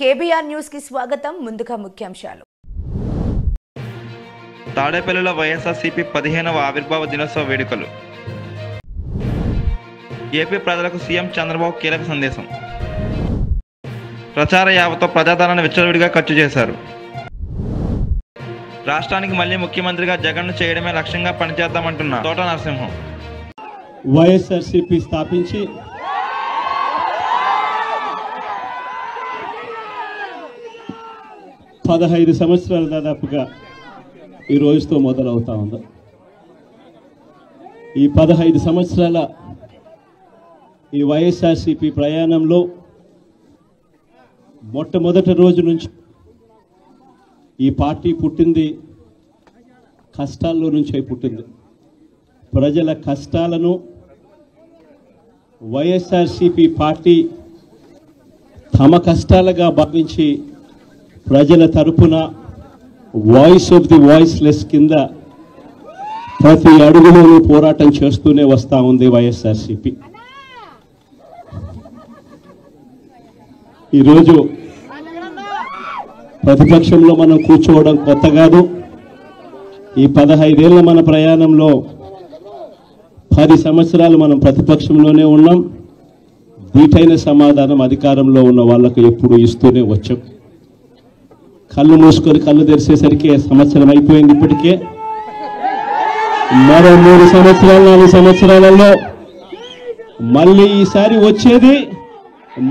KBR news కి స్వాగతం. ముందుగా ముఖ్యాంశాలు. తాడేపల్లిలో వైఎస్ఆర్సీపీ 15వ ఆవిర్భావ దినోత్సవ వేడుకలు. ఏపీ ప్రజలకు సీఎం చంద్రబాబు కీలక సందేశం. ప్రచార యావతో ప్రజాధనాన్ని విచ్చలవిడిగా ఖర్చు చేశారు. రాష్ట్రానికి మళ్లీ ముఖ్యమంత్రిగా జగన్ను చేయడమే లక్ష్యంగా పనిచేద్దామంటున్న తోట నరసింహం. వైఎస్ఆర్సీపీ స్థాపించి 15 సంవత్సరాలు దాదాపుగా ఈ రోజుతో మొదలవుతా ఉంది. ఈ 15 సంవత్సరాల ఈ వైఎస్ఆర్సీపీ ప్రయాణంలో మొట్టమొదటి రోజు నుంచి ఈ పార్టీ పుట్టింది కష్టాల్లో నుంచే పుట్టింది. ప్రజల కష్టాలను వైఎస్ఆర్సీపీ పార్టీ తమ కష్టాలుగా భావించి ప్రజల తరపున వాయిస్ ఆఫ్ ది వాయిస్లెస్ కింద ప్రతి అడుగులోనూ పోరాటం చేస్తూనే వస్తూ ఉంది వైఎస్ఆర్సీపీ. ఈరోజు ప్రతిపక్షంలో మనం కూర్చోవడం కొత్త కాదు. ఈ 15 ఏళ్ల మన ప్రయాణంలో 10 సంవత్సరాలు మనం ప్రతిపక్షంలోనే ఉన్నాం. దీటైన సమాధానం అధికారంలో ఉన్న వాళ్లకు ఎప్పుడు ఇస్తూనే వచ్చాం. కళ్ళు మూసుకొని కళ్ళు తెరిచేసరికి సంవత్సరం అయిపోయింది. ఇప్పటికే మరో 3 సంవత్సరాలు 4 సంవత్సరాలలో మళ్ళీ ఈసారి వచ్చేది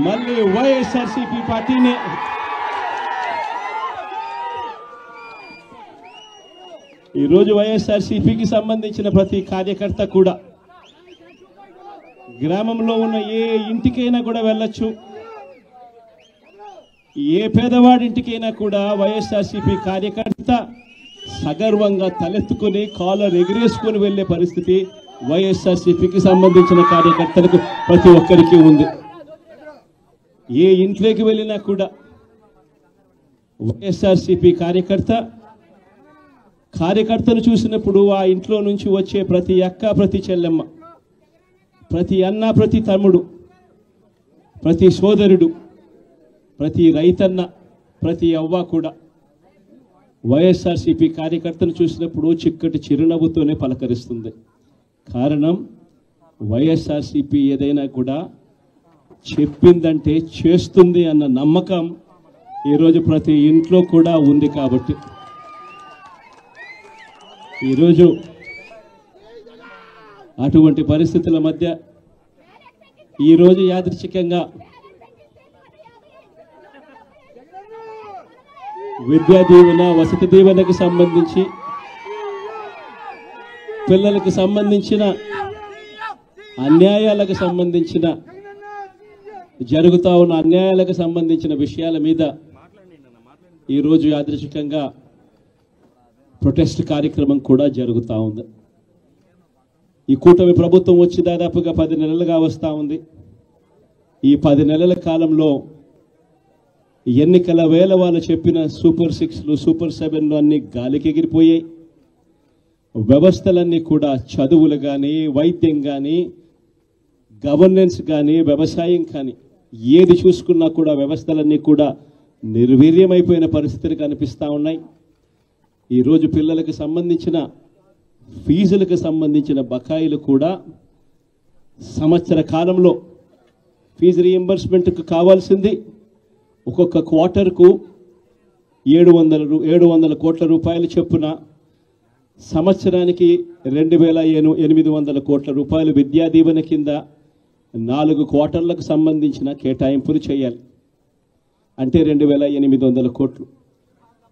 మళ్ళీ వైఎస్ఆర్సీపీ పార్టీనే. ఈరోజు వైఎస్ఆర్సీపీకి సంబంధించిన ప్రతి కార్యకర్త కూడా గ్రామంలో ఉన్న ఏ ఇంటికైనా కూడా వెళ్ళొచ్చు. ఏ పేదవాడింటికైనా కూడా వైఎస్ఆర్సీపీ కార్యకర్త సగర్వంగా తలెత్తుకుని కాలర్ ఎగిరేసుకుని వెళ్లే పరిస్థితి వైఎస్ఆర్సీపీకి సంబంధించిన కార్యకర్తలకు ప్రతి ఒక్కరికి ఉంది. ఏ ఇంట్లోకి వెళ్ళినా కూడా వైఎస్ఆర్సీపీ కార్యకర్తను చూసినప్పుడు ఆ ఇంట్లో నుంచి వచ్చే ప్రతి అక్క, ప్రతి చెల్లెమ్మ, ప్రతి అన్న, ప్రతి తమ్ముడు, ప్రతి సోదరుడు, ప్రతి రైతన్న, ప్రతి అవ్వ కూడా వైఎస్ఆర్సీపీ కార్యకర్తను చూసినప్పుడు చిక్కటి చిరునవ్వుతోనే పలకరిస్తుంది. కారణం వైఎస్ఆర్సీపీ ఏదైనా కూడా చెప్పిందంటే చేస్తుంది అన్న నమ్మకం ఈరోజు ప్రతి ఇంట్లో కూడా ఉంది. కాబట్టి ఈరోజు అటువంటి పరిస్థితుల మధ్య ఈరోజు యాదృచ్ఛికంగా విద్యా దీవెన, వసతి దీవెనకు సంబంధించి పిల్లలకు సంబంధించిన అన్యాయాలకు సంబంధించిన జరుగుతూ ఉన్న అన్యాయాలకు సంబంధించిన విషయాల మీద ఈరోజు యాదృచ్ఛికంగా ప్రొటెస్ట్ కార్యక్రమం కూడా జరుగుతూ ఉంది. ఈ కూటమి ప్రభుత్వం వచ్చి దాదాపుగా 10 నెలలుగా వస్తూ ఉంది. ఈ 10 నెలల కాలంలో ఎన్నికల వేళ వాళ్ళు చెప్పిన సూపర్ 6లు, సూపర్ 7లు అన్నీ గాలికి ఎగిరిపోయాయి. వ్యవస్థలన్నీ కూడా చదువులు కానీ, వైద్యం కానీ, గవర్నెన్స్ కానీ, వ్యవసాయం కానీ ఏది చూసుకున్నా కూడా వ్యవస్థలన్నీ కూడా నిర్వీర్యమైపోయిన పరిస్థితులు కనిపిస్తూ ఉన్నాయి. ఈరోజు పిల్లలకు సంబంధించిన ఫీజులకు సంబంధించిన బకాయిలు కూడా సంవత్సర కాలంలో ఫీజు రీఎంబర్స్మెంట్కు కావాల్సింది ఒక్కొక్క క్వార్టర్కు 700 కోట్ల రూపాయలు చొప్పున సంవత్సరానికి 2,800 కోట్ల రూపాయలు విద్యా దీవెన కింద 4 క్వార్టర్లకు సంబంధించిన కేటాయింపులు చేయాలి. అంటే 2,800 కోట్లు.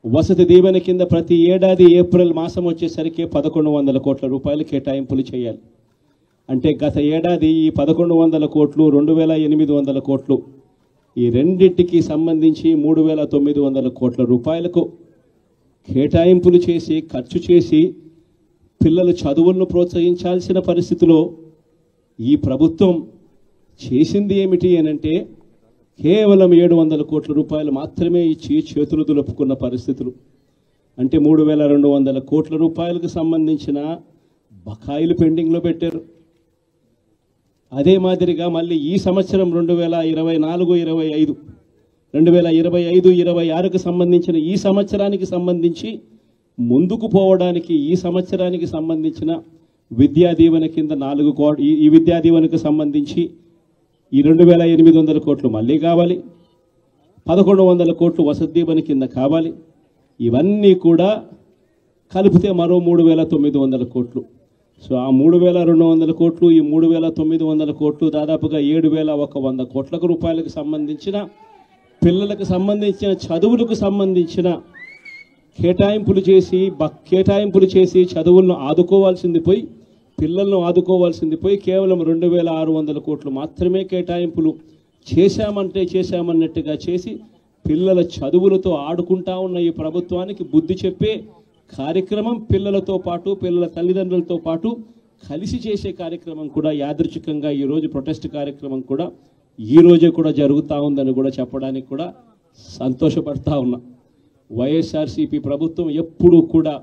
వసతి దీవెన కింద ప్రతి ఏడాది ఏప్రిల్ మాసం వచ్చేసరికి 1,100 కోట్ల రూపాయలు కేటాయింపులు చేయాలి. అంటే గత ఏడాది ఈ 1,100 కోట్లు, 2,800 కోట్లు, ఈ రెండింటికి సంబంధించి 3,900 కోట్ల రూపాయలకు కేటాయింపులు చేసి ఖర్చు చేసి పిల్లల చదువులను ప్రోత్సహించాల్సిన పరిస్థితిలో ఈ ప్రభుత్వం చేసింది ఏమిటి అనంటే కేవలం 700 కోట్ల రూపాయలు మాత్రమే ఇచ్చి చేతులు దులుపుకున్న పరిస్థితులు. అంటే 3,200 కోట్ల రూపాయలకు సంబంధించిన బకాయిలు పెండింగ్లో పెట్టారు. అదే మాదిరిగా మళ్ళీ ఈ సంవత్సరం 2024-25 2025-26కు సంబంధించిన ఈ సంవత్సరానికి సంబంధించి ముందుకు పోవడానికి ఈ సంవత్సరానికి సంబంధించిన విద్యా దీవెన కింద 4 కోట్లు, ఈ విద్యా దీవెనకు సంబంధించి ఈ 2800 కోట్లు మళ్ళీ కావాలి, 1100 కోట్లు వసతి దీవెన కింద కావాలి. ఇవన్నీ కూడా కలిపితే మరో 3900 కోట్లు. సో ఆ 3200 కోట్లు, ఈ 3900 కోట్లు దాదాపుగా 7100 కోట్ల రూపాయలకు సంబంధించిన పిల్లలకు సంబంధించిన చదువులకు సంబంధించిన కేటాయింపులు చేసి చదువులను ఆదుకోవాల్సింది పోయి, పిల్లలను ఆదుకోవాల్సింది పోయి కేవలం 2600 కోట్లు మాత్రమే కేటాయింపులు చేశామన్నట్టుగా చేసి పిల్లల చదువులతో ఆడుకుంటా ఉన్న ఈ ప్రభుత్వానికి బుద్ధి చెప్పే కార్యక్రమం పిల్లలతో పాటు పిల్లల తల్లిదండ్రులతో పాటు కలిసి చేసే కార్యక్రమం కూడా యాదృచ్ఛికంగా ఈరోజు ప్రొటెస్ట్ కార్యక్రమం కూడా ఈ రోజే కూడా జరుగుతూ ఉందని కూడా చెప్పడానికి కూడా సంతోషపడతా ఉన్నా. వైఎస్ఆర్సీపీ ప్రభుత్వం ఎప్పుడూ కూడా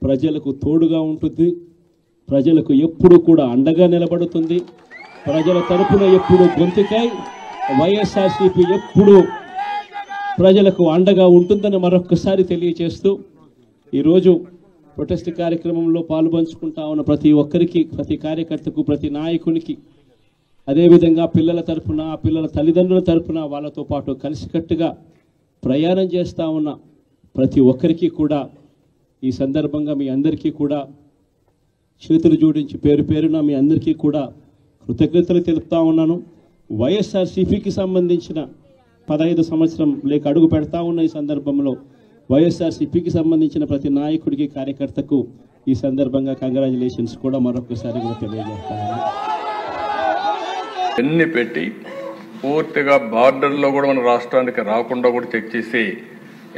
ప్రజలకు తోడుగా ఉంటుంది, ప్రజలకు ఎప్పుడూ కూడా అండగా నిలబడుతుంది, ప్రజల తరపున ఎప్పుడు గొంతుకై వైఎస్ఆర్సీపీ ఎప్పుడూ ప్రజలకు అండగా ఉంటుందని మరొకసారి తెలియజేస్తూ ఈరోజు ప్రొటెస్ట్ కార్యక్రమంలో పాల్పంచుకుంటా ఉన్న ప్రతి ఒక్కరికి, ప్రతి కార్యకర్తకు, ప్రతి నాయకునికి, అదేవిధంగా పిల్లల తరపున, పిల్లల తల్లిదండ్రుల తరపున వాళ్ళతో పాటు కలిసికట్టుగా ప్రయాణం చేస్తూ ఉన్న ప్రతి ఒక్కరికి కూడా ఈ సందర్భంగా మీ అందరికీ కూడా చేతులు జోడించి పేరు పేరున మీ అందరికీ కూడా కృతజ్ఞతలు తెలుపుతా ఉన్నాను. వైఎస్ఆర్సీపీకి సంబంధించిన 15 సంవత్సరం లేక అడుగు పెడతా ఉన్న ఈ సందర్భంలో వైఎస్ఆర్సీపీకి సంబంధించిన ప్రతి నాయకుడికి, కార్యకర్తకు ఈ సందర్భంగా కంగ్రాచులేషన్స్ కూడా మరొకసారి కూడా తెలియజేస్తాను. ఎన్ని పెట్టి పూర్తిగా బార్డర్లో కూడా మన రాష్ట్రానికి రాకుండా కూడా చెక్ చేసి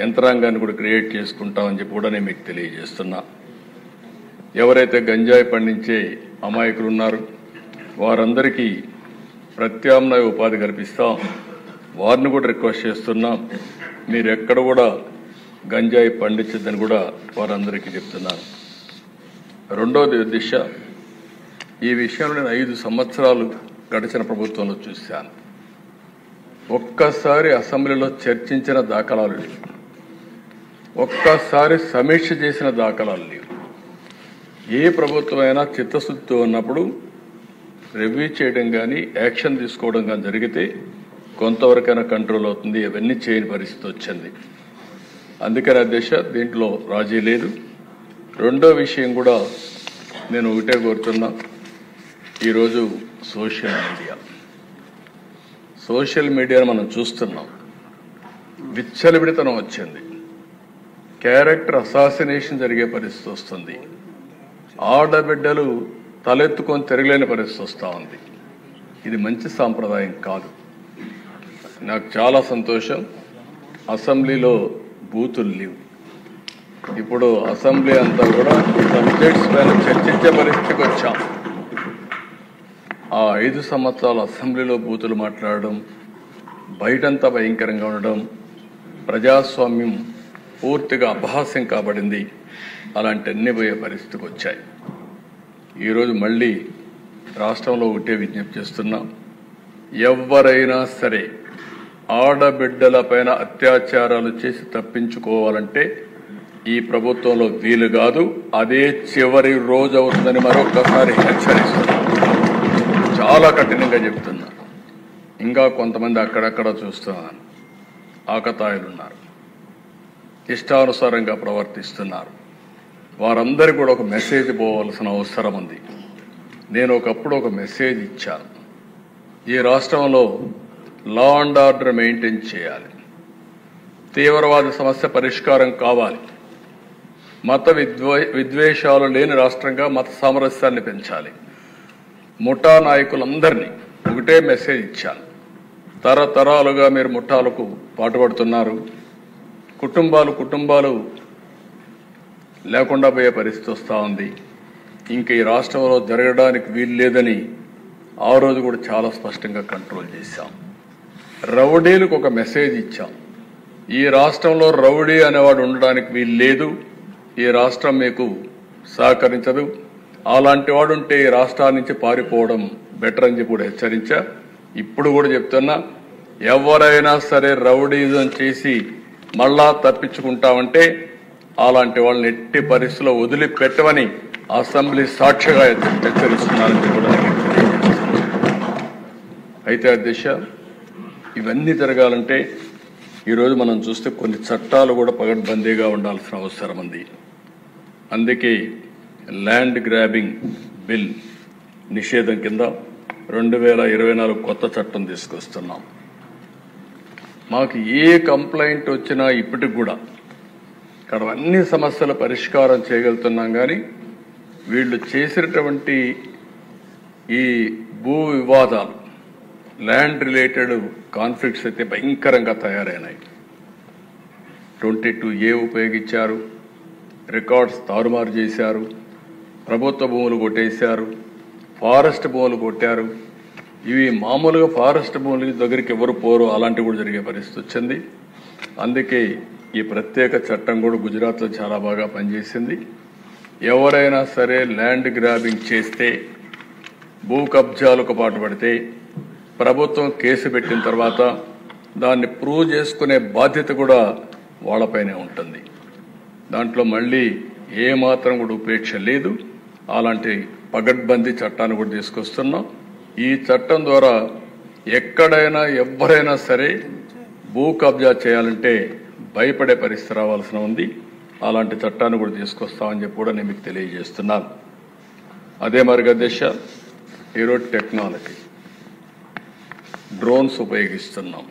యంత్రాంగాన్ని కూడా క్రియేట్ చేసుకుంటామని చెప్పి కూడా నేను మీకు తెలియజేస్తున్నా. ఎవరైతే గంజాయి పండించే అమాయకులు ఉన్నారో వారందరికీ ప్రత్యామ్నాయ ఉపాధి కల్పిస్తాం. వారిని కూడా రిక్వెస్ట్ చేస్తున్నాం, మీరు ఎక్కడ కూడా గంజాయి పండించద్దని కూడా వారందరికీ చెప్తున్నాను. రెండోది దిశ, ఈ విషయంలో నేను 5 సంవత్సరాలు గడిచిన ప్రభుత్వంలో చూశాను. ఒక్కసారి అసెంబ్లీలో చర్చించిన దాఖలాలు లేవు, ఒక్కసారి సమీక్ష చేసిన దాఖలాలు లేవు. ఏ ప్రభుత్వమైనా చిత్తశుద్ధితో ఉన్నప్పుడు రివ్యూ చేయడం కానీ యాక్షన్ తీసుకోవడం కానీ జరిగితే కొంతవరకైనా కంట్రోల్ అవుతుంది. అవన్నీ చేయని పరిస్థితి వచ్చింది. అందుకని అధ్యక్ష, దీంట్లో రాజీ లేదు. రెండో విషయం కూడా నేను ఒకటే కోరుతున్నా, ఈరోజు సోషల్ మీడియాను మనం చూస్తున్నాం. విచ్చలవిడితనం వచ్చింది, క్యారెక్టర్ అసాసినేషన్ జరిగే పరిస్థితి వస్తుంది, ఆడబిడ్డలు తలెత్తుకొని తిరగలేని పరిస్థితి వస్తూ ఉంది. ఇది మంచి సాంప్రదాయం కాదు. నాకు చాలా సంతోషం, అసెంబ్లీలో బూతులు లేవు. ఇప్పుడు అసెంబ్లీ అంతా కూడా సబ్జెక్ట్స్ పైన చర్చించే పరిస్థితికి వచ్చాం. ఆ 5 సంవత్సరాలు అసెంబ్లీలో బూతులు మాట్లాడడం, బయటంతా భయంకరంగా ఉండడం, ప్రజాస్వామ్యం పూర్తిగా అపహాస్యం కాబడింది. అలాంటి అన్ని పోయే పరిస్థితికి వచ్చాయి. ఈరోజు మళ్ళీ రాష్ట్రంలో ఒకటే విజ్ఞప్తి చేస్తున్నాం, ఎవరైనా సరే ఆడబిడ్డల పైన అత్యాచారాలు చేసి తప్పించుకోవాలంటే ఈ ప్రభుత్వంలో వీలు కాదు. అదే చివరి రోజు అవుతుందని మరొకసారి హెచ్చరిస్తున్నా, చాలా కఠినంగా చెప్తున్నా. ఇంకా కొంతమంది అక్కడక్కడ చూస్తున్నాను, ఆకతాయిలున్నారు, ఇష్టానుసారంగా ప్రవర్తిస్తున్నారు. వారందరికీ కూడా ఒక మెసేజ్ పోవాల్సిన అవసరం ఉంది. నేను ఒకప్పుడు ఒక మెసేజ్ ఇచ్చాను, ఈ రాష్ట్రంలో లా అండ్ ఆర్డర్ మెయింటైన్ చేయాలి, తీవ్రవాద సమస్య పరిష్కారం కావాలి, మత విద్వేషాలు లేని రాష్ట్రంగా మత సామరస్యాన్ని పెంచాలి. ముఠా నాయకులందరినీ ఒకటే మెసేజ్ ఇచ్చాను, తరతరాలుగా మీరు ముఠాలకు పాటుపడుతున్నారు, కుటుంబాలు లేకుండా పోయే పరిస్థితి వస్తూ ఉంది. ఇంక ఈ రాష్ట్రంలో జరగడానికి వీలు లేదని ఆ రోజు కూడా చాలా స్పష్టంగా కంట్రోల్ చేశాం. రౌడీలకు ఒక మెసేజ్ ఇచ్చాం, ఈ రాష్ట్రంలో రౌడీ అనేవాడు ఉండడానికి వీలు లేదు, ఈ రాష్ట్రం మీకు సహకరించదు, అలాంటి వాడు ఉంటే ఈ రాష్ట్రాల నుంచి పారిపోవడం బెటర్ అని చెప్పి కూడా హెచ్చరించా. ఇప్పుడు కూడా చెప్తున్నా, ఎవరైనా సరే రౌడీజం చేసి మళ్ళా తప్పించుకుంటామంటే అలాంటి వాళ్ళని ఎట్టి పరిస్థితుల్లో వదిలిపెట్టమని అసెంబ్లీ సాక్షిగా హెచ్చరిస్తున్నారని కూడా అయితే అధ్యక్ష, ఇవన్నీ జరగాలంటే ఈరోజు మనం చూస్తే కొన్ని చట్టాలు కూడా పగడ్బందీగా ఉండాల్సిన అవసరం ఉంది. అందుకే ల్యాండ్ గ్రాబింగ్ బిల్ నిషేధం కింద 2024 కొత్త చట్టం తీసుకొస్తున్నాం. మాకు ఏ కంప్లైంట్ వచ్చినా ఇప్పటికి కూడా ఇక్కడ అన్ని సమస్యల పరిష్కారం చేయగలుగుతున్నాం. కానీ వీళ్ళు చేసినటువంటి ఈ భూ వివాదాలు, ల్యాండ్ రిలేటెడ్ కాన్ఫ్లిక్ట్స్ అయితే భయంకరంగా తయారైనాయి. 22A ఉపయోగించారు, రికార్డ్స్ తారుమారు చేశారు, ప్రభుత్వ భూములు కొట్టేశారు, ఫారెస్ట్ భూములు కొట్టారు. ఇవి మామూలుగా ఫారెస్ట్ భూముల దగ్గరికి ఎవరు పోరు, అలాంటివి కూడా జరిగే పరిస్థితి వచ్చింది. అందుకే ఈ ప్రత్యేక చట్టం కూడా గుజరాత్లో చాలా బాగా పనిచేసింది. ఎవరైనా సరే ల్యాండ్ గ్రాబింగ్ చేస్తే, భూ కబ్జాలకు పాటుపడితే ప్రభుత్వం కేసు పెట్టిన తర్వాత దాన్ని ప్రూవ్ చేసుకునే బాధ్యత కూడా వాళ్ళపైనే ఉంటుంది. దాంట్లో మళ్ళీ ఏమాత్రం కూడా ఉపేక్ష లేదు. అలాంటి పగడ్బందీ చట్టాన్ని కూడా తీసుకొస్తున్నాం. ఈ చట్టం ద్వారా ఎక్కడైనా ఎవరైనా సరే భూ కబ్జా చేయాలంటే భయపడే పరిస్థితి రావాల్సిన ఉంది. అలాంటి చట్టాన్ని కూడా తీసుకొస్తామని చెప్పి కూడా నేను మీకు తెలియజేస్తున్నాను. అదే మరి అధ్యక్ష, ఈరోజు టెక్నాలజీ డ్రోన్స్ ఉపయోగిస్తున్నాం.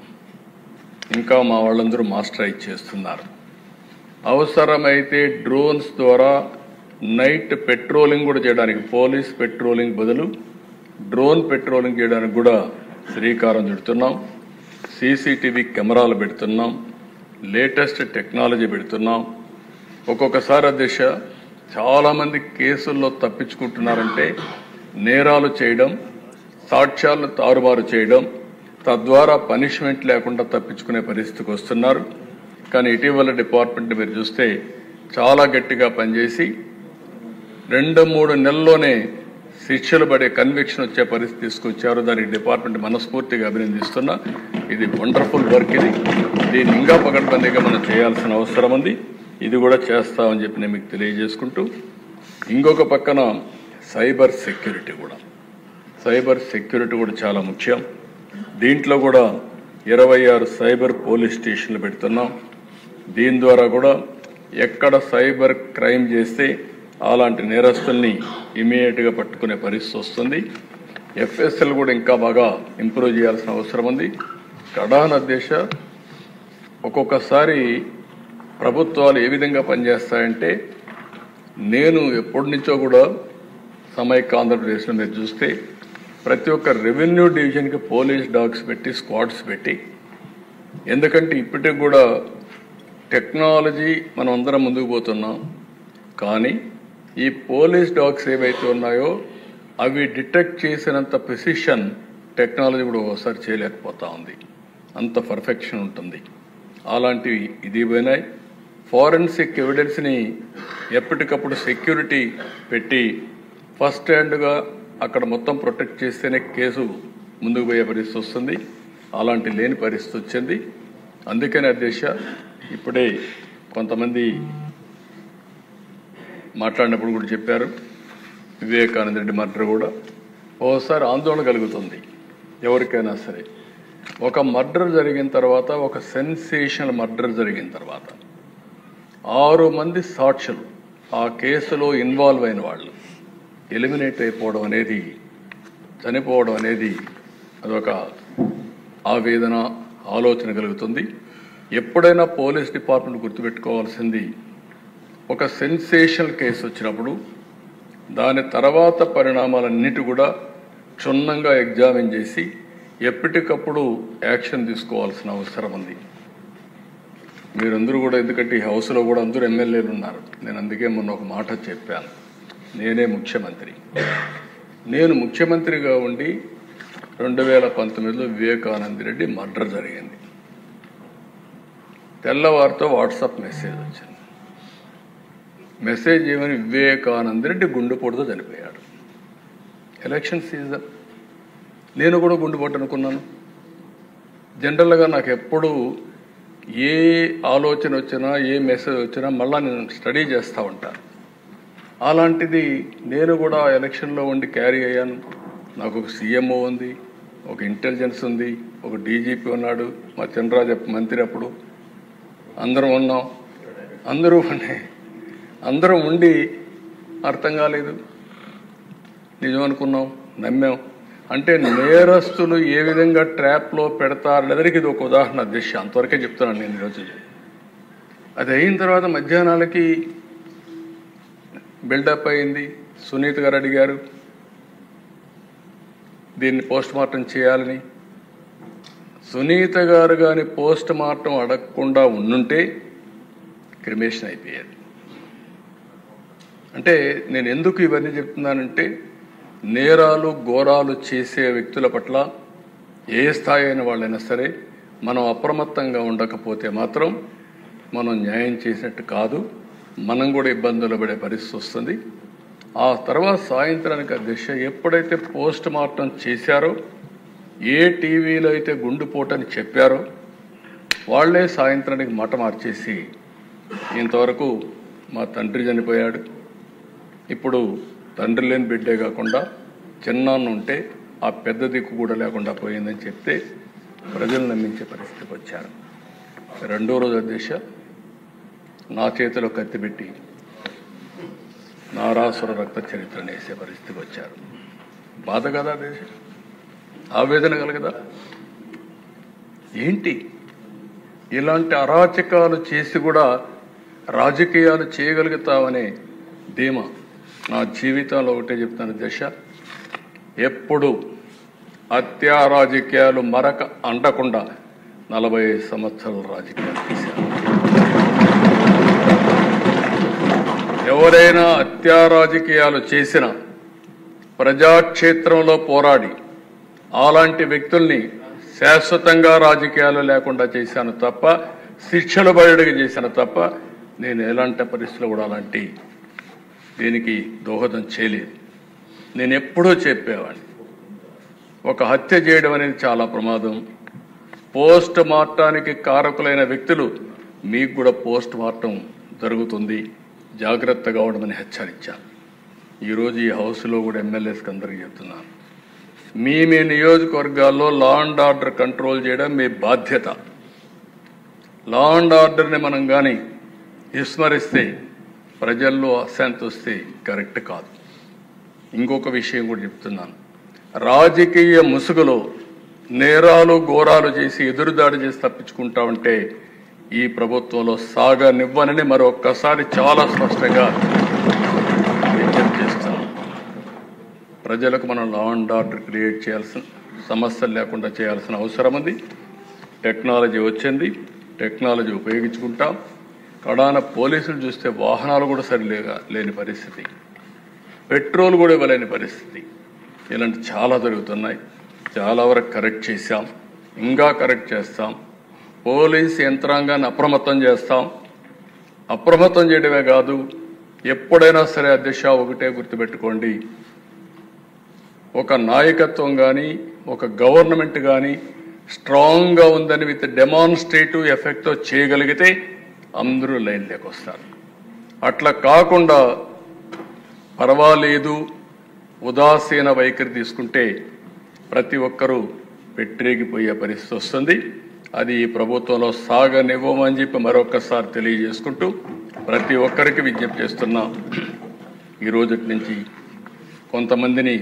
ఇంకా మా వాళ్ళందరూ మాస్టరైజ్ చేస్తున్నారు. అవసరమైతే డ్రోన్స్ ద్వారా నైట్ పెట్రోలింగ్ కూడా చేయడానికి, పోలీస్ పెట్రోలింగ్ బదులు డ్రోన్ పెట్రోలింగ్ చేయడానికి కూడా శ్రీకారం చుడుతున్నాం. సీసీటీవీ కెమెరాలు పెడుతున్నాం, లేటెస్ట్ టెక్నాలజీ పెడుతున్నాం. ఒక్కొక్కసారి అధ్యక్ష, చాలామంది కేసుల్లో తప్పించుకుంటున్నారంటే నేరాలు చేయడం, సాక్ష్యాలను తారుమారు చేయడం, తద్వారా పనిష్మెంట్ లేకుండా తప్పించుకునే పరిస్థితికి వస్తున్నారు. కానీ ఇటీవల డిపార్ట్మెంట్ మీరు చూస్తే చాలా గట్టిగా పనిచేసి 2-3 నెలల్లోనే శిక్షలు పడే కన్విక్షన్ వచ్చే పరిస్థితి తీసుకొచ్చారు. దానికి డిపార్ట్మెంట్ మనస్ఫూర్తిగా అభినందిస్తున్నా. ఇది వండర్ఫుల్ వర్క్. దీన్ని ఇంకా పకడ్బందీగా మనం చేయాల్సిన అవసరం ఉంది. ఇది కూడా చేస్తామని చెప్పి నేను మీకు తెలియజేసుకుంటూ, ఇంకొక పక్కన సైబర్ సెక్యూరిటీ కూడా చాలా ముఖ్యం. దీంట్లో కూడా 26 సైబర్ పోలీస్ స్టేషన్లు పెడుతున్నాం. దీని ద్వారా కూడా ఎక్కడ సైబర్ క్రైమ్ చేస్తే అలాంటి నేరస్తుల్ని ఇమీడియట్గా పట్టుకునే పరిస్థితి వస్తుంది. ఎఫ్ఎస్ఎల్ కూడా ఇంకా బాగా ఇంప్రూవ్ చేయాల్సిన అవసరం ఉంది. కడాన దేశ ఒక్కొక్కసారి ప్రభుత్వాలు ఏ విధంగా పనిచేస్తాయంటే, నేను ఎప్పటి నుంచో కూడా సమైక్య ఆంధ్రప్రదేశ్లో మీరు చూస్తే ప్రతి ఒక్క రెవెన్యూ డివిజన్కి పోలీస్ డాగ్స్ పెట్టి, స్క్వాడ్స్ పెట్టి, ఎందుకంటే ఇప్పటికి కూడా టెక్నాలజీ మనం అందరం ముందుకు పోతున్నాం. కానీ ఈ పోలీస్ డాగ్స్ ఏవైతే ఉన్నాయో అవి డిటెక్ట్ చేసినంత ప్రిసిషన్ టెక్నాలజీ కూడా ఒకసారి చేయలేకపోతా ఉంది. అంత పర్ఫెక్షన్ ఉంటుంది. అలాంటివి ఇది పోయినాయి. ఫారెన్సిక్ ఎవిడెన్స్ని ఎప్పటికప్పుడు సెక్యూరిటీ పెట్టి ఫస్ట్ హ్యాండ్గా అక్కడ మొత్తం ప్రొటెక్ట్ చేస్తేనే కేసు ముందుకు పోయే పరిస్థితి వస్తుంది. అలాంటి లేని పరిస్థితి వచ్చింది. అందుకని అధ్యక్ష, ఇప్పుడే కొంతమంది మాట్లాడినప్పుడు కూడా చెప్పారు, వివేకానంద రెడ్డి మర్డర్ కూడా ఓసారి ఆందోళన కలుగుతుంది ఎవరికైనా సరే. ఒక మర్డర్ జరిగిన తర్వాత, ఒక సెన్సేషనల్ మర్డర్ జరిగిన తర్వాత 6 మంది సాక్షులు ఆ కేసులో ఇన్వాల్వ్ అయిన వాళ్ళు ఎలిమినేట్ అయిపోవడం అనేది, చనిపోవడం అనేది అదొక ఆవేదన, ఆలోచన కలుగుతుంది. ఎప్పుడైనా పోలీస్ డిపార్ట్మెంట్ గుర్తుపెట్టుకోవాల్సింది, ఒక సెన్సేషనల్ కేసు వచ్చినప్పుడు దాని తర్వాత పరిణామాలన్నిటి కూడా క్షుణ్ణంగా ఎగ్జామిన్ చేసి ఎప్పటికప్పుడు యాక్షన్ తీసుకోవాల్సిన అవసరం ఉంది. మీరందరూ కూడా, ఎందుకంటే ఈ హౌస్లో కూడా అందరూ ఎమ్మెల్యేలు ఉన్నారు. నేను అందుకే మొన్న ఒక మాట చెప్పాను, నేనే ముఖ్యమంత్రి. నేను ముఖ్యమంత్రిగా ఉండి 2019లో వివేకానంద రెడ్డి మర్డర్ జరిగింది. తెల్లవారితో వాట్సాప్ మెసేజ్ వచ్చింది. మెసేజ్ ఏమని, వివేకానంద రెడ్డి గుండెపోటుతో చనిపోయాడు. ఎలక్షన్ సీజన్, నేను కూడా గుండెపోటు అనుకున్నాను. జనరల్గా నాకు ఎప్పుడు ఏ ఆలోచన వచ్చినా ఏ మెసేజ్ వచ్చినా మళ్ళీ నేను స్టడీ చేస్తూ ఉంటాను. అలాంటిది నేను కూడా ఎలక్షన్లో ఉండి క్యారీ అయ్యాను. నాకు ఒక సీఎంఓ ఉంది, ఒక ఇంటెలిజెన్స్ ఉంది, ఒక డీజీపీ ఉన్నాడు, మా చంద్రరాజ మంత్రి అప్పుడు అందరం ఉన్నాం. అందరం ఉండి అర్థం కాలేదు, నిజం అనుకున్నాం, నమ్మాం. అంటే నేరస్తులు ఏ విధంగా ట్రాప్లో పెడతారనేదానికి ఇది ఒక ఉదాహరణ దిశ. అంతవరకే చెప్తున్నాను నేను ఈరోజు. అది అయిన తర్వాత మధ్యాహ్నాలకి బిల్డప్ అయింది. సునీత గారు అడిగారు దీన్ని పోస్ట్ మార్టం చేయాలని. సునీత గారు కానీ పోస్ట్ మార్టం అడగకుండా ఉండుంటే క్రిమేషన్ అయిపోయేది. అంటే నేను ఎందుకు ఇవన్నీ చెప్తున్నానంటే, నేరాలు ఘోరాలు చేసే వ్యక్తుల పట్ల ఏ స్థాయి అయిన వాళ్ళైనా సరే మనం అప్రమత్తంగా ఉండకపోతే మాత్రం మనం న్యాయం చేసినట్టు కాదు, మనం కూడా ఇబ్బందులు పడే పరిస్థితి వస్తుంది. ఆ తర్వాత సాయంత్రానికి దిశ ఎప్పుడైతే పోస్ట్ మార్టం చేశారో, ఏ టీవీలో అయితే గుండుపోటని చెప్పారో వాళ్లే సాయంత్రానికి మాట మార్చేసి ఇంతవరకు మా తండ్రి చనిపోయాడు, ఇప్పుడు తండ్రి లేని బిడ్డే కాకుండా చిన్నాన్న ఉంటే ఆ పెద్ద దిక్కు కూడా లేకుండా పోయిందని చెప్తే ప్రజలు నమ్మించే పరిస్థితికి వచ్చారు. రెండో రోజు అధ్యక్ష నా చేతిలో కత్తి పెట్టి నారాసుర రక్త చరిత్రను వేసే పరిస్థితికి వచ్చారు. బాధ కదా దేశ, ఆవేదన కలగదా? ఏంటి ఇలాంటి అరాచకాలు చేసి కూడా రాజకీయాలు చేయగలుగుతామనే ధీమా నా జీవితంలో ఒకటే చెప్తాను దశ, ఎప్పుడు హత్యా రాజకీయాలు మరక అంటకుండా 45 సంవత్సరాల రాజకీయాలు చేశారు. ఎవరైనా హత్యా రాజకీయాలు చేసిన ప్రజాక్షేత్రంలో పోరాడి అలాంటి వ్యక్తుల్ని శాశ్వతంగా రాజకీయాలు లేకుండా చేశాను తప్ప, శిక్షలు బయటకు చేశాను తప్ప, నేను ఎలాంటి పరిస్థితుల్లో కూడా అలాంటి దీనికి దోహదం చేయలేదు. నేను ఎప్పుడూ చెప్పేవాడిని, ఒక హత్య చేయడం అనేది చాలా ప్రమాదం. పోస్ట్ మార్టానికి కారకులైన వ్యక్తులు మీకు కూడా పోస్ట్ మార్టం జరుగుతుంది, జాగ్రత్తగా ఉండమని హెచ్చరించాను. ఈరోజు ఈ హౌస్లో కూడా ఎమ్మెల్యేస్కి అందరికీ చెప్తున్నాను, మీ నియోజకవర్గాల్లో లా అండ్ ఆర్డర్ కంట్రోల్ చేయడం మీ బాధ్యత. లా అండ్ ఆర్డర్ని మనం కానీ విస్మరిస్తే ప్రజల్లో అశాంతి వస్తే కరెక్ట్ కాదు. ఇంకొక విషయం కూడా చెప్తున్నాను, రాజకీయ ముసుగులో నేరాలు ఘోరాలు చేసి ఎదురుదాడి చేసి తప్పించుకుంటా ఉంటే ఈ ప్రభుత్వంలో సాగనివ్వనని మరొక్కసారి చాలా స్పష్టంగా విజ్ఞప్తి చేస్తున్నాను. ప్రజలకు మనం లా అండ్ ఆర్డర్ క్రియేట్ చేయాల్సిన, సమస్యలు లేకుండా చేయాల్సిన అవసరం ఉంది. టెక్నాలజీ వచ్చింది, టెక్నాలజీ ఉపయోగించుకుంటాం. కడాన పోలీసులు చూస్తే వాహనాలు కూడా లేని పరిస్థితి, పెట్రోల్ కూడా ఇవ్వలేని పరిస్థితి, ఇలాంటి చాలా జరుగుతున్నాయి. చాలా వరకు కరెక్ట్ చేశాం, ఇంకా కరెక్ట్ చేస్తాం. పోలీస్ యంత్రాంగాన్ని అప్రమత్తం చేస్తాం. అప్రమత్తం చేయడమే కాదు, ఎప్పుడైనా సరే అధ్యక్ష ఒకటే గుర్తుపెట్టుకోండి, ఒక నాయకత్వం కానీ ఒక గవర్నమెంట్ కానీ స్ట్రాంగ్గా ఉందని విత్ డెమాన్స్ట్రేటివ్ ఎఫెక్ట్తో చేయగలిగితే అందరూ లైన్లోకి వస్తారు. అట్లా కాకుండా పర్వాలేదు ఉదాసీన వైఖరి తీసుకుంటే ప్రతి ఒక్కరూ పెట్టిరేగిపోయే పరిస్థితి వస్తుంది. అది ఈ ప్రభుత్వంలో సాగనివ్వమని చెప్పి మరొకసారి తెలియజేసుకుంటూ ప్రతి ఒక్కరికి విజ్ఞప్తి చేస్తున్నా. ఈ రోజుటి నుంచి కొంతమందిని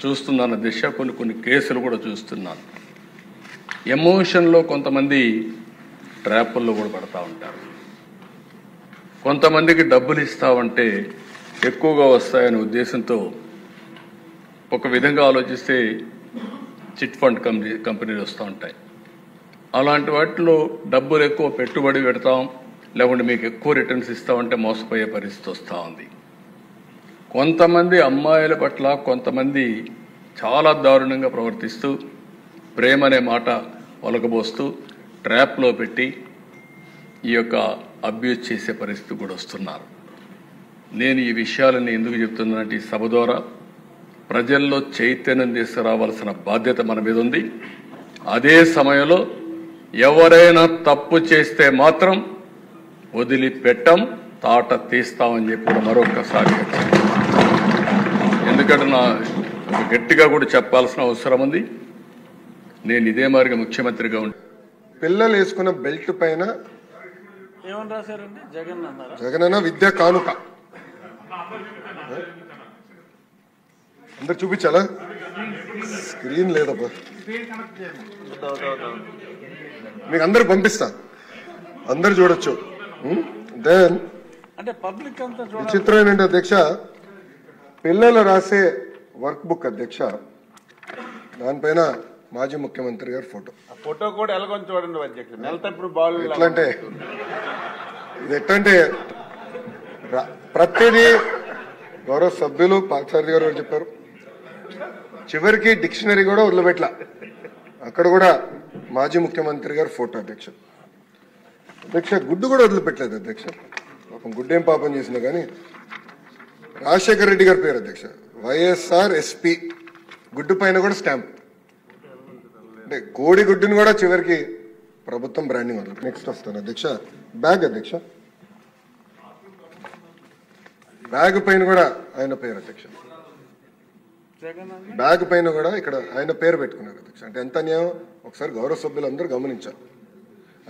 చూస్తున్నాను దిశ, కొన్ని కేసులు కూడా చూస్తున్నాను. ఎమోషన్లో కొంతమంది ట్రాపుల్లో కూడా పడతా ఉంటారు. కొంతమందికి డబ్బులు ఇస్తామంటే ఎక్కువగా వస్తాయనే ఉద్దేశంతో ఒక విధంగా ఆలోచిస్తే చిట్ ఫండ్ కంపెనీలు వస్తూ ఉంటాయి. అలాంటి వాటిలో డబ్బులు ఎక్కువ పెట్టుబడి పెడతాం, లేకుంటే మీకు ఎక్కువ రిటర్న్స్ ఇస్తామంటే మోసపోయే పరిస్థితి వస్తూ ఉంది. కొంతమంది అమ్మాయిల పట్ల కొంతమంది చాలా దారుణంగా ప్రవర్తిస్తూ ప్రేమ అనే మాట ఒలకబోస్తూ ట్రాప్లో పెట్టి ఈ యొక్క అబ్యూజ్ చేసే పరిస్థితి కూడా వస్తున్నారు. నేను ఈ విషయాలని ఎందుకు చెప్తున్నానంటే, ఈ సభ ద్వారా ప్రజల్లో చైతన్యం తీసుకురావాల్సిన బాధ్యత మన మీద ఉంది. అదే సమయంలో ఎవరైనా తప్పు చేస్తే మాత్రం వదిలిపెట్టం, తాట తీస్తామని చెప్పి కూడా మరొకసారి ఎందుకంటే నా గట్టిగా కూడా చెప్పాల్సిన అవసరం ఉంది. నేను ఇదే మాదిరిగా ముఖ్యమంత్రిగా ఉండి పిల్లలు వేసుకున్న బెల్ట్ పైన ఏమని రాశారండి? జగన్ అన్నారా? జగనన్న విద్యా కానుక అందరు చూపించాలా? స్క్రీన్ లేదబ్బా, మీకు అందరు పంపిస్తా, అందరు చూడొచ్చు. దెన్ అంటే పబ్లిక్ అంతా చూడాలి. చిత్రం ఏంటంటే అధ్యక్ష, పిల్లలు రాసే వర్క్ బుక్ అధ్యక్ష, దానిపైన మాజీ ముఖ్యమంత్రి గారి ఫోటో. ఫోటో కూడా ఎలాగొని చూడండి అధ్యక్షుడు. నెలతప్పుడు బాల్ ఎట్లంటే ఇది ఎట్లంటే ప్రతిదీ గౌరవ సభ్యులు పార్థసారథి గారు చెప్పారు, చివరికి డిక్షనరీ కూడా వదిలిపెట్ల, అక్కడ కూడా మాజీ ముఖ్యమంత్రి గారి ఫోటో అధ్యక్ష. అధ్యక్ష గుడ్డు కూడా వదిలిపెట్టలేదు అధ్యక్ష, పాపం గుడ్డేం పాపం చేసినా కానీ రాజశేఖర రెడ్డి గారి పేరు అధ్యక్ష, వైఎస్ఆర్ ఎస్పీ, గుడ్డు పైన కూడా స్టాంప్. అంటే కోడి గుడ్డుని కూడా చివరికి ప్రభుత్వం బ్రాండింగ్ వదలదు. నెక్స్ట్ వస్తాను అధ్యక్ష, బ్యాగ్ అధ్యక్ష, బ్యాగ్ పైన కూడా ఆయన పేరు అధ్యక్ష, బ్యాగ్ పైన కూడా ఇక్కడ ఆయన పేరు పెట్టుకున్నారు అధ్యక్ష. అంటే ఎంత అన్యాయం ఒకసారి గౌరవ సభ్యులు అందరూ గమనించారు.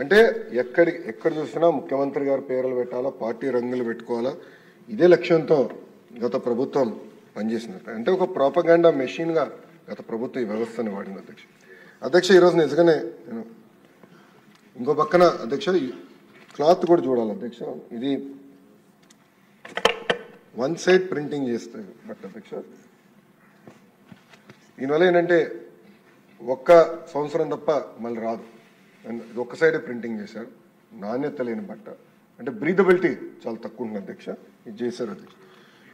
అంటే ఎక్కడ చూసినా ముఖ్యమంత్రి గారి పేర్లు పెట్టాలా, పార్టీ రంగులు పెట్టుకోవాలా, ఇదే లక్ష్యంతో గత ప్రభుత్వం పనిచేసినట్టు. అంటే ఒక ప్రోపగాండా మెషిన్ గా గత ప్రభుత్వం ఈ వ్యవస్థను వాడింది అధ్యక్ష. అధ్యక్ష ఈరోజు నిజంగానే నేను ఇంకో పక్కన అధ్యక్ష క్లాత్ కూడా చూడాలి అధ్యక్ష, ఇది వన్ సైడ్ ప్రింటింగ్ చేస్తాయి బట్ అధ్యక్ష, దీనివల్ల ఏంటంటే ఒక్క సంవత్సరం తప్ప మళ్ళీ రాదు, ఒక్క సైడే ప్రింటింగ్ చేశారు, నాణ్యత లేని బట్ట, అంటే బ్రీదబిలిటీ చాలా తక్కువ ఉంటుంది అధ్యక్ష, ఇది చేశారు అధ్యక్ష.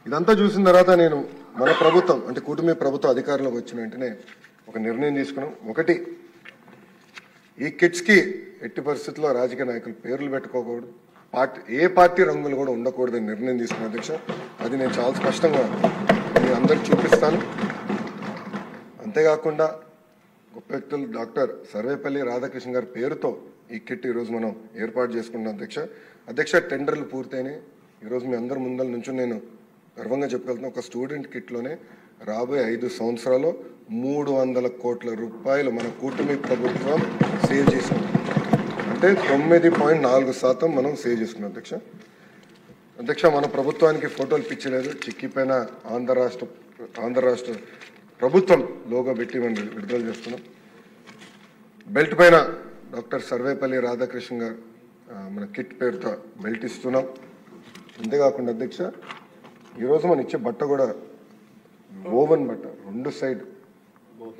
ఇదంతా చూసిన తర్వాత నేను మన ప్రభుత్వం అంటే కూటమి ప్రభుత్వం అధికారంలోకి వచ్చిన వెంటనే ఒక నిర్ణయం తీసుకున్నాం. ఒకటి, ఈ కిట్స్ కి ఎట్టి పరిస్థితుల్లో రాజకీయ నాయకులు పేర్లు పెట్టుకోకూడదు, ఏ పార్టీ రంగులు కూడా ఉండకూడదని నిర్ణయం తీసుకున్న అధ్యక్ష. అది నేను చాలా స్పష్టంగా నేను అందరికి చూపిస్తాను. అంతేకాకుండా గొప్ప వ్యక్తులు డాక్టర్ సర్వేపల్లి రాధాకృష్ణ గారి పేరుతో ఈ కిట్ ఈరోజు మనం ఏర్పాటు చేసుకున్నాం అధ్యక్ష. అధ్యక్ష టెండర్లు పూర్తయినాయి. ఈరోజు మీ అందరి ముందల నుంచి నేను గర్వంగా చెప్పగలుగుతున్నా, ఒక స్టూడెంట్ కిట్లోనే రాబోయే 5 సంవత్సరాల్లో 300 కోట్ల రూపాయలు మన కూటమి ప్రభుత్వం సేవ్ చేసింది. అంటే 9.4% మనం సేవ్ చేసుకున్నాం అధ్యక్ష. అధ్యక్ష మన ప్రభుత్వానికి ఫోటోలు పిచ్చలేదు, చిక్కిపోయిన ఆంధ్ర రాష్ట్ర ప్రభుత్వం లోగో పెట్టి మనం విడుదల చేస్తున్నాం. బెల్ట్ పైన డాక్టర్ సర్వేపల్లి రాధాకృష్ణ గారు మన కిట్ పేరుతో బెల్ట్ ఇస్తున్నాం. అంతేకాకుండా అధ్యక్ష ఈరోజు మనం ఇచ్చే బట్ట కూడా ఓవెన్ బట్ట, 2 సైడ్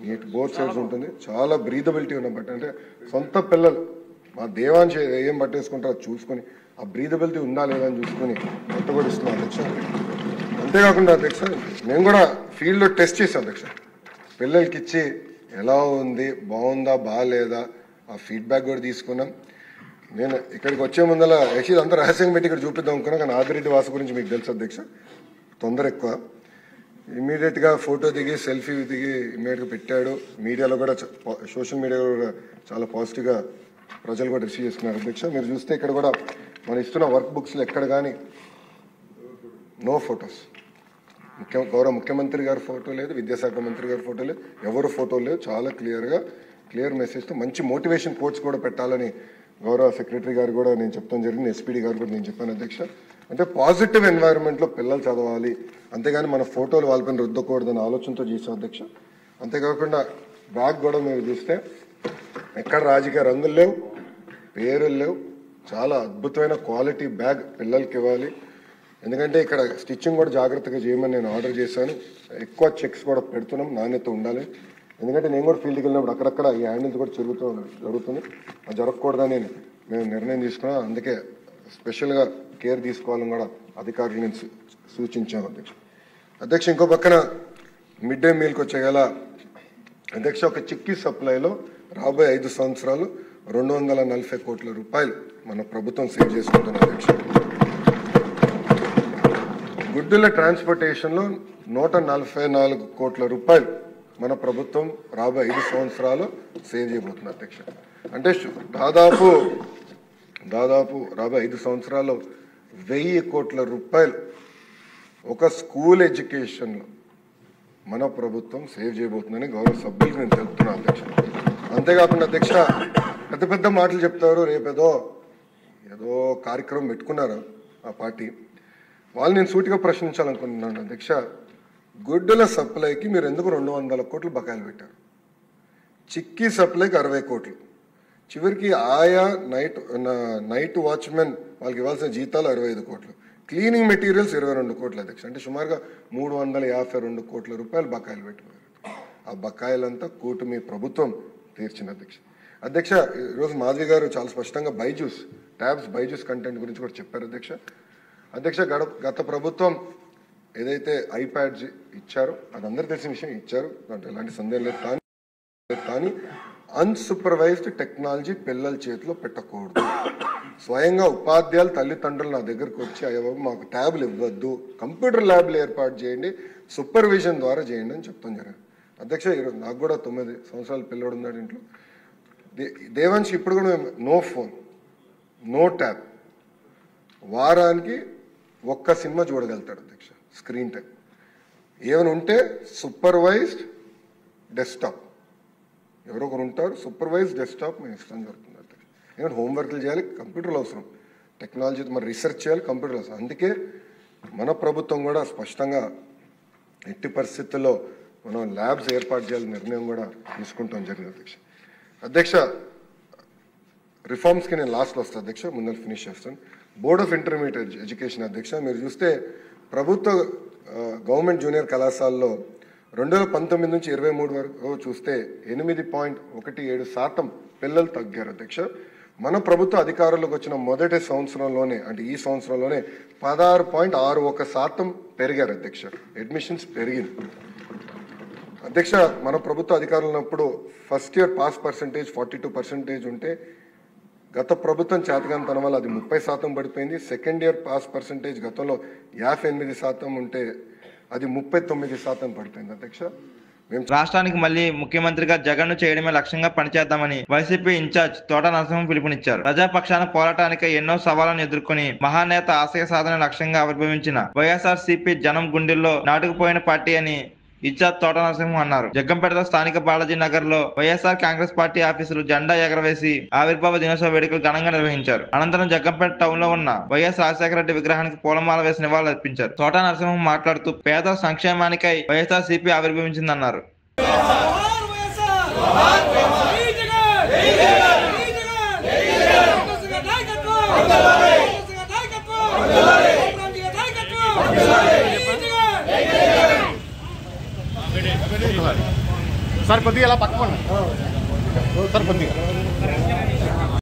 నీట్ బోత్ సైడ్స్ ఉంటుంది, చాలా బ్రీదబిలిటీ ఉన్న బట్ట. అంటే సొంత పిల్లలు మా దేవాంశ ఏం బట్ట వేసుకుంటారో చూసుకొని ఆ బ్రీదబిలిటీ ఉందా లేదా అని చూసుకొని బట్ట కూడా ఇస్తున్నాం అధ్యక్ష. అంతేకాకుండా అధ్యక్ష నేను కూడా ఫీల్డ్లో టెస్ట్ చేశాను అధ్యక్ష, పిల్లలకి ఇచ్చి ఎలా ఉంది, బాగుందా బాగాలేదా ఆ ఫీడ్బ్యాక్ కూడా తీసుకున్నాం. నేను ఇక్కడికి వచ్చే ముందర యాక్చువల్లీ అంతా రహస్యంగా పెట్టి ఇక్కడ చూపిద్దాం అనుకున్నా, కానీ ఆదిరెడ్డి వాసు గురించి మీకు తెలుసు అధ్యక్ష, తొందర ఎక్కువ. ఇమీడియట్గా ఫోటో దిగి సెల్ఫీ దిగి ఇమీడియట్గా పెట్టాడు. మీడియాలో కూడా సోషల్ మీడియాలో కూడా చాలా పాజిటివ్గా ప్రజలు కూడా రిసీవ్ చేసుకున్నారు అధ్యక్ష. మీరు చూస్తే ఇక్కడ కూడా మనం ఇస్తున్న వర్క్ బుక్స్లో ఎక్కడ కానీ నో ఫొటోస్, గౌరవ ముఖ్యమంత్రి గారి ఫోటో లేదు, విద్యాశాఖ మంత్రి గారి ఫోటో లేదు, ఎవరు ఫోటో లేదు. చాలా క్లియర్ మెసేజ్తో మంచి మోటివేషన్ కోట్స్ కూడా పెట్టాలని గౌరవ సెక్రటరీ గారు కూడా నేను చెప్తాను జరిగింది, ఎస్పీడీ గారు కూడా నేను చెప్పాను అధ్యక్ష. అంటే పాజిటివ్ ఎన్వైరన్మెంట్లో పిల్లలు చదవాలి, అంతేగాని మన ఫోటోలు వాళ్ళపైన రుద్దకూడదని ఆలోచనతో చేసాం అధ్యక్ష. అంతేకాకుండా బ్యాగ్ కూడా మీరు చూస్తే ఎక్కడ రాజకీయ రంగులు లేవు, పేరులు లేవు, చాలా అద్భుతమైన క్వాలిటీ బ్యాగ్ పిల్లలకి ఇవ్వాలి. ఎందుకంటే ఇక్కడ స్టిచ్చింగ్ కూడా జాగ్రత్తగా చేయమని నేను ఆర్డర్ చేశాను, ఎక్కువ చెక్స్ కూడా పెడుతున్నాం, నాణ్యత ఉండాలి. ఎందుకంటే నేను కూడా ఫీల్డ్కి వెళ్ళినప్పుడు అక్కడక్కడ ఈ హ్యాండిల్స్ కూడా జరుగుతుంది, అది జరగకూడదని మేము నిర్ణయం తీసుకున్నాం. అందుకే స్పెషల్గా కేర్ తీసుకోవాలని కూడా అధికారులు నేను సూచించాను అధ్యక్ష. ఇంకో పక్కన మిడ్ డే మీల్కి వచ్చేగల అధ్యక్ష ఒక చిక్కీ సప్లైలో రాబోయే 5 సంవత్సరాలు 240 కోట్ల రూపాయలు మన ప్రభుత్వం సేవ్ చేసుకుంటుంది అధ్యక్ష. గుడ్డుల ట్రాన్స్పోర్టేషన్లో 144 కోట్ల రూపాయలు మన ప్రభుత్వం రాబోయే 5 సంవత్సరాలు సేవ్ చేయబోతుంది అధ్యక్ష. అంటే దాదాపు రాబోయే 5 సంవత్సరాల్లో 1000 కోట్ల రూపాయలు ఒక స్కూల్ ఎడ్యుకేషన్లో మన ప్రభుత్వం సేవ్ చేయబోతుందని గౌరవ సభ్యులకు నేను తెలుపుతున్నాను అధ్యక్ష. అంతేకాకుండా అధ్యక్ష, పెద్ద పెద్ద మాటలు చెప్తారు. రేపేదో కార్యక్రమం పెట్టుకున్నారు ఆ పార్టీ వాళ్ళు. నేను సూటిగా ప్రశ్నించాలనుకుంటున్నాను అధ్యక్ష, గుడ్డుల సప్లైకి మీరు ఎందుకు 200 కోట్లు బకాయిలు పెట్టారు? చిక్కీ సప్లైకి 60 కోట్లు, చివరికి ఆయా నైట్ వాచ్మెన్ వాళ్ళకి ఇవ్వాల్సిన జీతాలు 65 కోట్లు, క్లీనింగ్ మెటీరియల్స్ 22 కోట్లు అధ్యక్ష. అంటే సుమారుగా 352 కోట్ల రూపాయలు బకాయిలు పెట్టిపోయారు. ఆ బకాయిలంతా కూటమి ప్రభుత్వం తీర్చింది అధ్యక్ష. ఈరోజు మాధవి గారు చాలా స్పష్టంగా బైజూస్ కంటెంట్ గురించి కూడా చెప్పారు అధ్యక్ష. గత ప్రభుత్వం ఏదైతే ఐప్యాడ్స్ ఇచ్చారో అది అందరూ తెలిసిన విషయం, ఇచ్చారు, దాంట్లో ఎలాంటి సందేహం లేదు. కానీ అన్సూపర్వైజ్డ్ టెక్నాలజీ పిల్లల చేతిలో పెట్టకూడదు. స్వయంగా ఉపాధ్యాయులు తల్లిదండ్రులు నా దగ్గరకు వచ్చి అయ్యో మాకు ట్యాబ్లు ఇవ్వద్దు, కంప్యూటర్ ల్యాబ్లు ఏర్పాటు చేయండి, సూపర్విజన్ ద్వారా చేయండి అని చెప్తాం జరిగింది అధ్యక్ష. ఈరోజు నాకు కూడా 9 సంవత్సరాల పిల్లడు ఉన్నాడు ఇంట్లో. దేవాంశ్ ఇప్పుడు కూడా మేము నో ఫోన్, నో ట్యాబ్, వారానికి 1 సినిమా చూడగలుగుతాడు అధ్యక్ష. స్క్రీన్ టైం ఏమైనా ఉంటే సూపర్వైజ్డ్ డెస్క్టాప్, ఎవరో ఒకరు ఉంటారు, సూపర్వైజ్డ్ డెస్క్టాప్ మేము ఇష్టం జరుగుతుంది అధ్యక్ష. ఏమైనా హోంవర్క్లు చేయాలి, కంప్యూటర్లు అవసరం, టెక్నాలజీ మరి రీసెర్చ్ చేయాలి, కంప్యూటర్లు అవసరం. అందుకే మన ప్రభుత్వం కూడా స్పష్టంగా ఎట్టి పరిస్థితుల్లో మనం ల్యాబ్స్ ఏర్పాటు చేయాలని నిర్ణయం కూడా తీసుకుంటాం జరిగింది అధ్యక్ష. రిఫార్మ్స్కి నేను లాస్ట్లో వస్తాను అధ్యక్ష, ముందర ఫినిష్ చేస్తాను. బోర్డ్ ఆఫ్ ఇంటర్మీడియట్ ఎడ్యుకేషన్ అధ్యక్ష, మీరు చూస్తే ప్రభుత్వ గవర్నమెంట్ జూనియర్ కళాశాలలో 2019 నుంచి 23 వరకు చూస్తే 8.17% పిల్లలు తగ్గారు అధ్యక్ష. మన ప్రభుత్వ అధికారంలోకి వచ్చిన మొదటి సంవత్సరంలోనే, అంటే ఈ సంవత్సరంలోనే 16.61% పెరిగారు అధ్యక్ష. అడ్మిషన్స్ పెరిగింది అధ్యక్ష. మన ప్రభుత్వ అధికారంలో ఉన్నప్పుడు ఫస్ట్ ఇయర్ పాస్ పర్సంటేజ్ 42% ఉంటే గత ప్రభుత్వం చేతగానితనం వల్ల అది 30% పడిపోయింది. సెకండ్ ఇయర్ పాస్ పర్సంటేజ్ గతంలో 58% ఉంటే అది 39% పడిపోయింది అధ్యక్ష. రాష్ట్రానికి మళ్ళీ ముఖ్యమంత్రిగా జగన్ను చేయడమే లక్ష్యంగా పనిచేద్దామని వైసీపీ ఇన్ఛార్జ్ తోట నరసింహం పిలుపునిచ్చారు. ప్రజాపక్షాన పోరాటానికి ఎన్నో సవాళ్లను ఎదుర్కొని మహానేత ఆశయ సాధన లక్ష్యంగా ఆవిర్భవించిన వైఎస్ఆర్సీపీ జనం గుండెల్లో నాటుకుపోయిన పార్టీ అని ఇన్ఛార్జ్ తోట నరసింహం అన్నారు. జగ్గంపేటలో స్థానిక బాలాజీ నగర్ లో వైఎస్ఆర్ కాంగ్రెస్ పార్టీ ఆఫీసులు జెండా ఎగరవేసి ఆవిర్భావ దినోత్సవ వేడుకలు ఘనంగా నిర్వహించారు. అనంతరం జగ్గంపేట టౌన్ లో ఉన్న వైఎస్ రాజశేఖర రెడ్డి విగ్రహానికి పూలమాల వేసి నివాళులర్పించారు. తోట నరసింహం మాట్లాడుతూ పేదల సంక్షేమానికై వైఎస్ఆర్సీపీ ఆవిర్భవించిందన్నారు. సార్ కొద్దిగా ఇలా పక్కన సార్ కొద్దిగా